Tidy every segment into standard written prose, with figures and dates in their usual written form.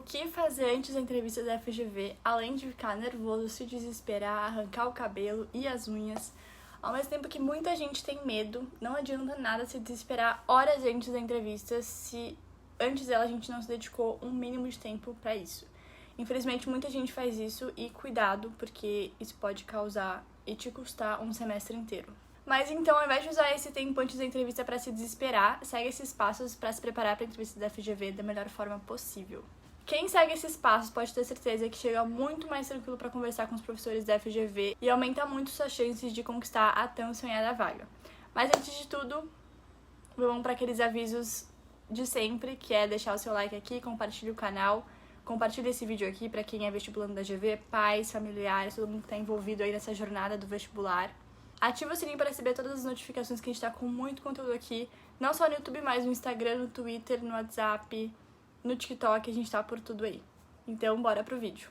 que fazer antes da entrevista da FGV, além de ficar nervoso, se desesperar, arrancar o cabelo e as unhas. Ao mesmo tempo que muita gente tem medo, não adianta nada se desesperar horas antes da entrevista se antes dela a gente não se dedicou um mínimo de tempo para isso. Infelizmente, muita gente faz isso e cuidado, porque isso pode causar e te custar um semestre inteiro. Mas então, ao invés de usar esse tempo antes da entrevista para se desesperar, segue esses passos para se preparar para a entrevista da FGV da melhor forma possível. Quem segue esses passos pode ter certeza que chega muito mais tranquilo para conversar com os professores da FGV e aumenta muito suas chances de conquistar a tão sonhada vaga. Mas antes de tudo, vamos para aqueles avisos de sempre, que é deixar o seu like aqui, compartilhe o canal, compartilhe esse vídeo aqui para quem é vestibulando da GV, pais, familiares, todo mundo que está envolvido aí nessa jornada do vestibular. Ativa o sininho para receber todas as notificações que a gente tá com muito conteúdo aqui, não só no YouTube, mas no Instagram, no Twitter, no WhatsApp, no TikTok, a gente tá por tudo aí. Então, bora pro vídeo.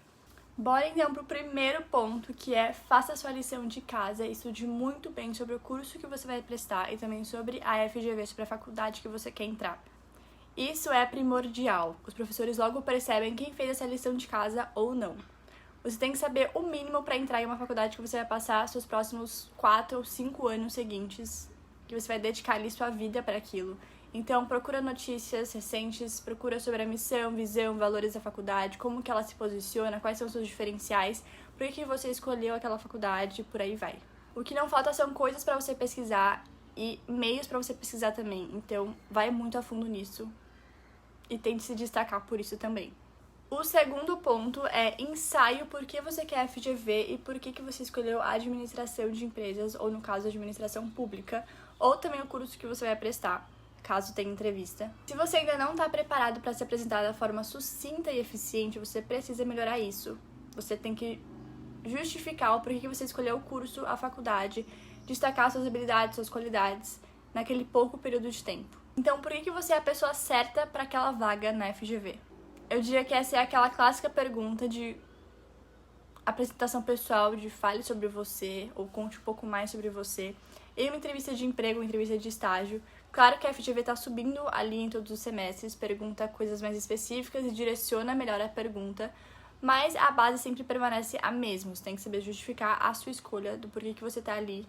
Bora então pro primeiro ponto, que é faça a sua lição de casa e estude muito bem sobre o curso que você vai prestar e também sobre a FGV, sobre a faculdade que você quer entrar. Isso é primordial. Os professores logo percebem quem fez essa lição de casa ou não. Você tem que saber o mínimo para entrar em uma faculdade que você vai passar seus próximos 4 ou 5 anos seguintes, que você vai dedicar ali sua vida para aquilo. Então, procura notícias recentes, procura sobre a missão, visão, valores da faculdade, como que ela se posiciona, quais são os seus diferenciais, por que você escolheu aquela faculdade, por aí vai. O que não falta são coisas para você pesquisar e meios para você pesquisar também. Então, vai muito a fundo nisso e tente se destacar por isso também. O segundo ponto é ensaio por que você quer FGV e por que você escolheu a administração de empresas, ou no caso, a administração pública, ou também o curso que você vai prestar, caso tenha entrevista. Se você ainda não está preparado para se apresentar da forma sucinta e eficiente, você precisa melhorar isso. Você tem que justificar o porquê você escolheu o curso, a faculdade, destacar suas habilidades, suas qualidades naquele pouco período de tempo. Então, por que você é a pessoa certa para aquela vaga na FGV? Eu diria que essa é aquela clássica pergunta de apresentação pessoal, de fale sobre você, ou conte um pouco mais sobre você. Em uma entrevista de emprego, uma entrevista de estágio, claro que a FGV está subindo ali em todos os semestres, pergunta coisas mais específicas e direciona melhor a pergunta, mas a base sempre permanece a mesma. Você tem que saber justificar a sua escolha, do porquê que você está ali,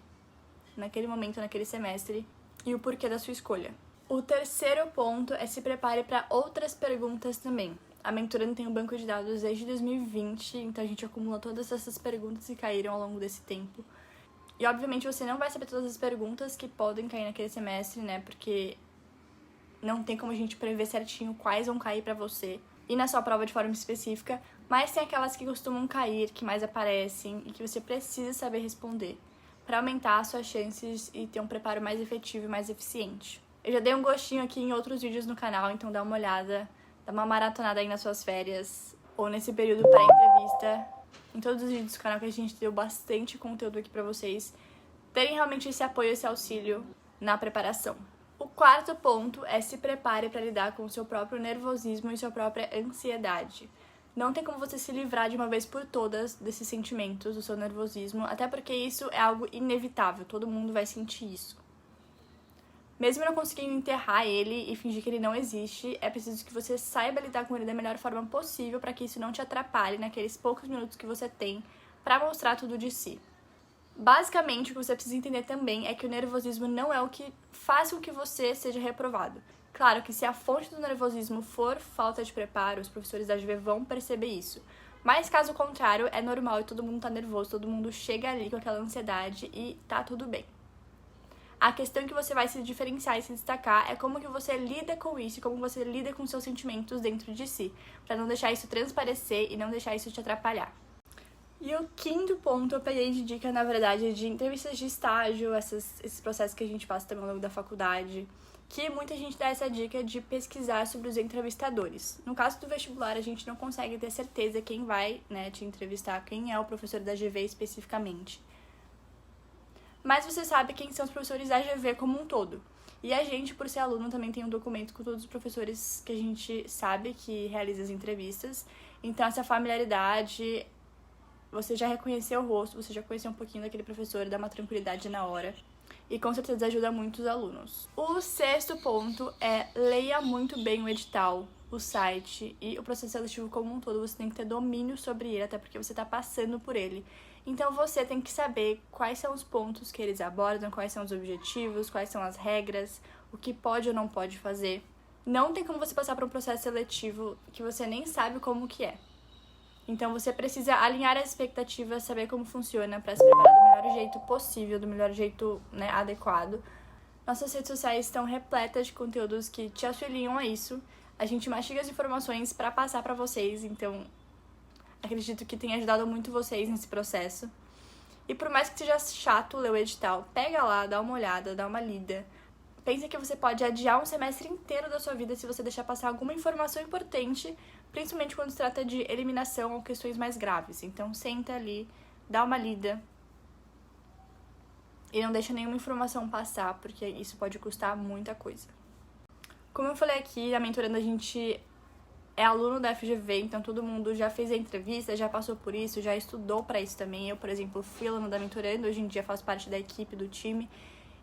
naquele momento, naquele semestre, e o porquê da sua escolha. O terceiro ponto é se prepare para outras perguntas também. A Mentorando tem um banco de dados desde 2020, então a gente acumula todas essas perguntas que caíram ao longo desse tempo. E obviamente você não vai saber todas as perguntas que podem cair naquele semestre, né? Porque não tem como a gente prever certinho quais vão cair pra você e na sua prova de forma específica, mas tem aquelas que costumam cair, que mais aparecem e que você precisa saber responder para aumentar as suas chances e ter um preparo mais efetivo e mais eficiente. Eu já dei um gostinho aqui em outros vídeos no canal, então dá uma olhada, dá uma maratonada aí nas suas férias ou nesse período pré-entrevista. Em todos os vídeos do canal que a gente deu bastante conteúdo aqui pra vocês terem realmente esse apoio, esse auxílio na preparação. O quarto ponto é se prepare para lidar com o seu próprio nervosismo e sua própria ansiedade. Não tem como você se livrar de uma vez por todas desses sentimentos, do seu nervosismo, até porque isso é algo inevitável, todo mundo vai sentir isso. Mesmo não conseguindo enterrar ele e fingir que ele não existe, é preciso que você saiba lidar com ele da melhor forma possível para que isso não te atrapalhe naqueles poucos minutos que você tem para mostrar tudo de si. Basicamente, o que você precisa entender também é que o nervosismo não é o que faz com que você seja reprovado. Claro que se a fonte do nervosismo for falta de preparo, os professores da GV vão perceber isso. Mas caso contrário, é normal e todo mundo tá nervoso, todo mundo chega ali com aquela ansiedade e tá tudo bem. A questão que você vai se diferenciar e se destacar é como que você lida com isso, como você lida com seus sentimentos dentro de si, para não deixar isso transparecer e não deixar isso te atrapalhar. E o quinto ponto eu peguei de dica, na verdade, de entrevistas de estágio, esses processos que a gente passa também ao longo da faculdade, que muita gente dá essa dica de pesquisar sobre os entrevistadores. No caso do vestibular, a gente não consegue ter certeza quem vai, te entrevistar, quem é o professor da GV especificamente. Mas você sabe quem são os professores da GV como um todo. E a gente, por ser aluno, também tem um documento com todos os professores que a gente sabe que realiza as entrevistas. Então, essa familiaridade, você já reconheceu o rosto, você já conheceu um pouquinho daquele professor, dá uma tranquilidade na hora. E com certeza ajuda muito os alunos. O sexto ponto é leia muito bem o edital. o site e o processo seletivo como um todo, você tem que ter domínio sobre ele, até porque você está passando por ele. Então você tem que saber quais são os pontos que eles abordam, quais são os objetivos, quais são as regras, o que pode ou não pode fazer. Não tem como você passar por um processo seletivo que você nem sabe como que é. Então você precisa alinhar as expectativas, saber como funciona para se preparar do melhor jeito possível, do melhor jeito, né, adequado. Nossas redes sociais estão repletas de conteúdos que te auxiliam a isso. A gente mastiga as informações para passar para vocês, então acredito que tenha ajudado muito vocês nesse processo. E por mais que seja chato ler o edital, pega lá, dá uma olhada, dá uma lida. Pensa que você pode adiar um semestre inteiro da sua vida se você deixar passar alguma informação importante, principalmente quando se trata de eliminação ou questões mais graves. Então senta ali, dá uma lida e não deixa nenhuma informação passar, porque isso pode custar muita coisa. Como eu falei aqui, a Mentorando a gente é aluno da FGV, então todo mundo já fez a entrevista, já passou por isso, já estudou para isso também. Eu, por exemplo, fui aluno da Mentorando, hoje em dia faço parte da equipe, do time.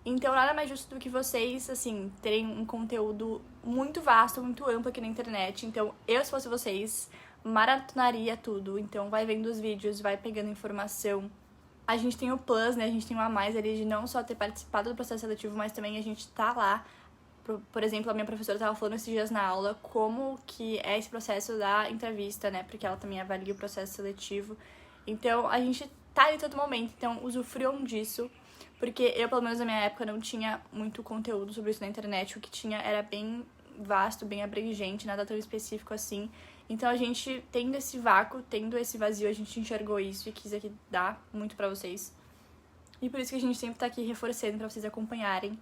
Então nada mais justo do que vocês, assim, terem um conteúdo muito vasto, muito amplo aqui na internet. Então eu, se fosse vocês, maratonaria tudo. Então vai vendo os vídeos, vai pegando informação. A gente tem o plus, né? A gente tem o a mais ali de não só ter participado do processo seletivo, mas também a gente tá lá. Por exemplo, a minha professora estava falando esses dias na aula como que é esse processo da entrevista, né? Porque ela também avalia o processo seletivo. Então, a gente tá em todo momento. Então, usufruam disso. Porque eu, pelo menos na minha época, não tinha muito conteúdo sobre isso na internet. O que tinha era bem vasto, bem abrangente, nada tão específico assim. Então, a gente, tendo esse vácuo, tendo esse vazio, a gente enxergou isso e quis aqui dar muito pra vocês. E por isso que a gente sempre tá aqui reforçando pra vocês acompanharem.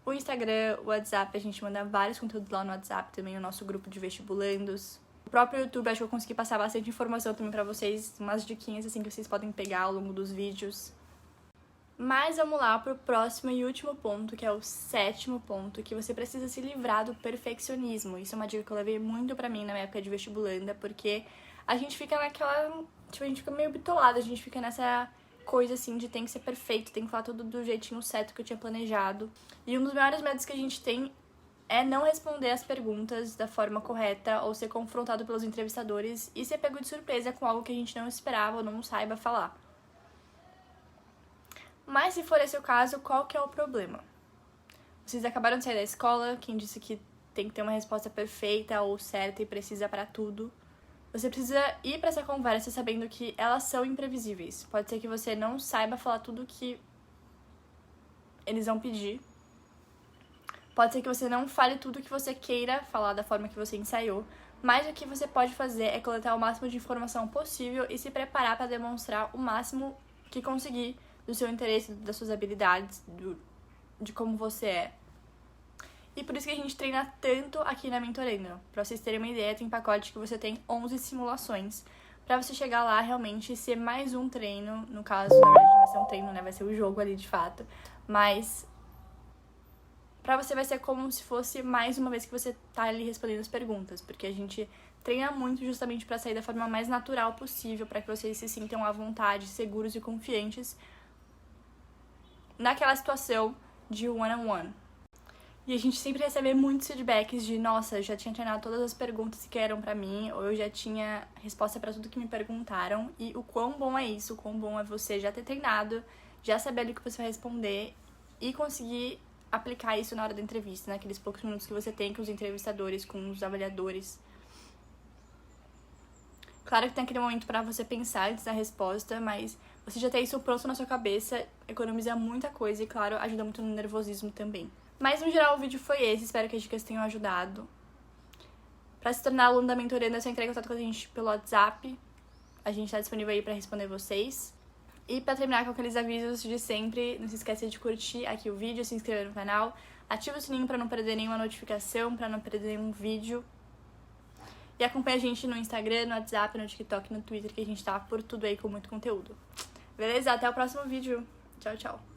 O Instagram, o WhatsApp, a gente manda vários conteúdos lá no WhatsApp também, o nosso grupo de vestibulandos. O próprio YouTube, acho que eu consegui passar bastante informação também pra vocês, umas diquinhas assim que vocês podem pegar ao longo dos vídeos. Mas vamos lá pro próximo e último ponto, que é o 7º ponto, que você precisa se livrar do perfeccionismo. Isso é uma dica que eu levei muito pra mim na minha época de vestibulanda, porque a gente fica naquela... Tipo, a gente fica meio bitolada, a gente fica nessa coisa assim de tem que ser perfeito, tem que falar tudo do jeitinho certo que eu tinha planejado. E um dos maiores medos que a gente tem é não responder as perguntas da forma correta ou ser confrontado pelos entrevistadores e ser pego de surpresa com algo que a gente não esperava ou não saiba falar. Mas se for esse o caso, qual que é o problema? Vocês acabaram de sair da escola, quem disse que tem que ter uma resposta perfeita ou certa e precisa pra tudo. Você precisa ir pra essa conversa sabendo que elas são imprevisíveis. Pode ser que você não saiba falar tudo que eles vão pedir. Pode ser que você não fale tudo que você queira falar da forma que você ensaiou. Mas o que você pode fazer é coletar o máximo de informação possível e se preparar para demonstrar o máximo que conseguir do seu interesse, das suas habilidades, de como você é. E por isso que a gente treina tanto aqui na Mentorando. Pra vocês terem uma ideia, tem pacote que você tem 11 simulações. Pra você chegar lá realmente e ser mais um treino. No caso, na verdade, não vai ser um treino, né? Vai ser o jogo ali de fato. Mas pra você vai ser como se fosse mais uma vez que você tá ali respondendo as perguntas. Porque a gente treina muito justamente pra sair da forma mais natural possível. Pra que vocês se sintam à vontade, seguros e confiantes naquela situação de one-on-one. E a gente sempre recebe muitos feedbacks de nossa, eu já tinha treinado todas as perguntas que eram pra mim, ou eu já tinha resposta pra tudo que me perguntaram. E o quão bom é isso, o quão bom é você já ter treinado, já saber ali o que você vai responder e conseguir aplicar isso na hora da entrevista, naqueles poucos minutos que você tem com os entrevistadores, com os avaliadores. Claro que tem aquele momento pra você pensar antes da resposta, mas você já ter isso pronto na sua cabeça economiza muita coisa e, claro, ajuda muito no nervosismo também. Mas, no geral, o vídeo foi esse. Espero que as dicas tenham ajudado. Pra se tornar aluno da Mentorando, é só entrar em contato com a gente pelo WhatsApp. A gente tá disponível aí pra responder vocês. E pra terminar com aqueles avisos de sempre, não se esqueça de curtir aqui o vídeo, se inscrever no canal, ativa o sininho pra não perder nenhuma notificação, pra não perder nenhum vídeo. E acompanha a gente no Instagram, no WhatsApp, no TikTok, no Twitter, que a gente tá por tudo aí com muito conteúdo. Beleza? Até o próximo vídeo. Tchau, tchau.